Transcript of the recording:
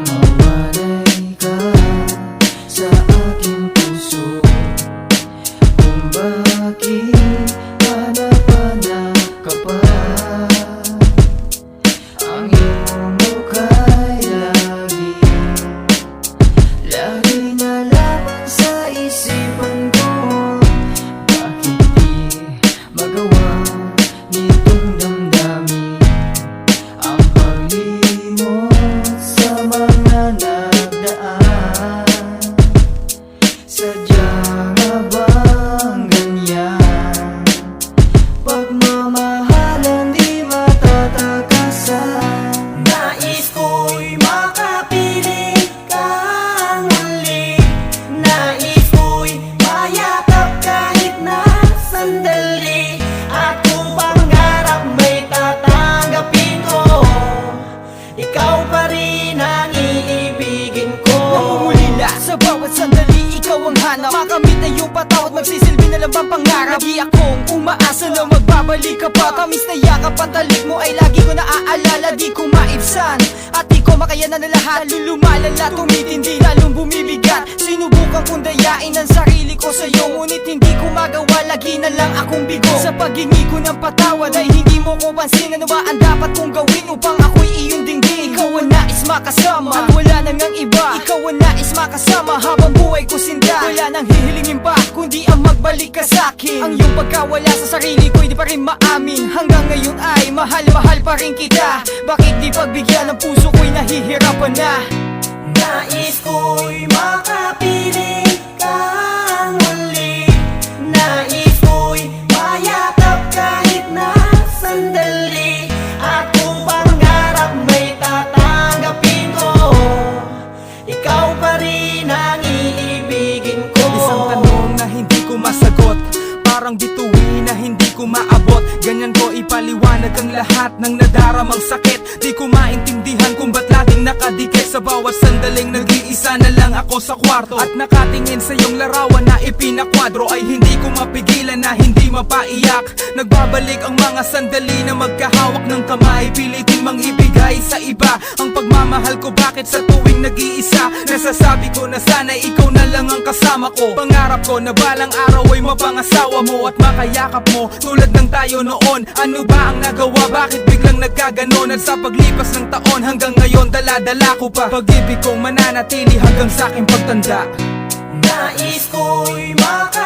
Mawalay ka sa aking puso, kung bakit hanap-hanap ka pa. Ang iyong mukha'y lagi na lamang sa isipan ko. Bakit di magawa nitong damdamin ang paglimot sa mga nagdaan? Sadya nga bang ganyan? Pagmamahalan di matatakasan. Nais ko'y makapiling kang muli. Nais ko'y mayakap kahit na sandali. At kung pangarap may tatanggapin ko, ikaw pa rin ang iibigin ko. Namumulila sa bawat sandali, ikaw ang hanap. Makamit na iyong patawad, magsisilbi na lang bang pangarap. Lagi akong umaasa na magbabalik ka pa. Tamis na yakap, pantalik mo ay lagi ko naaalala. Di ko maibsan at di ko makayanan na lahat. Lulumalala, tumitindi, lalong bumibigat. Sinubukan kong dayain ang sarili ko sa'yo, ngunit hindi ko magawa, lagi na lang akong bigo. Sa paghingi ko ng patawad ay hindi mo ko pansin. Ano ba ang dapat kong gawin upang ako'y iyong dinggin? Ikaw ang nais makasama at wala nang ang iba. Ikaw ang nais makasama habang buhay ko sinda. Wala nang hihilingin pa kundi ang magbalik ka sa'kin. Ang iyong pagkawala sa sarili ko'y di pa rin maamin. Hanggang ngayon ay mahal-mahal pa rin kita. Bakit di pagbigyan ng puso ko'y nahihirapan na? Nais ko'y makapiling kang muli. Nais ko'y mayakap kahit na sandali. At kung pangarap may tatanggapin ko, ikaw pa rin ang iibigin ko. Isang tanong na hindi ko masagot, parang bituin na hindi ko maabot. Ganyan ko ipaliwanag ang lahat ng nadaramang sakit. Di ko maintindihan kung ba't laging nakadikit. Sa bawat sandaling nag-iisa na lang ako sa kwarto, at nakatingin sa iyong larawan na ipinakwadro. Ay hindi ko mapigilan na hindi mapaiyak. Nagbabalik ang mga sandali na magkahawak ng kamay. Pilitin mang ibigay sa iba ang pagmamahal ko. Bakit sa tuwing nag-iisa nasasabi ko na sana ikaw na lang ang kasama ko? Pangarap ko na balang araw ay mapangasawa mo at makayakap mo tulad ng tayo noon. Ano ba ang nagawa? Bakit biglang nagkaganon? At sa paglipas ng taon hanggang ngayon dala-dala ko pa pag-ibig kong mananatili hanggang sa aking pagtanda. Nais ko'y makapiling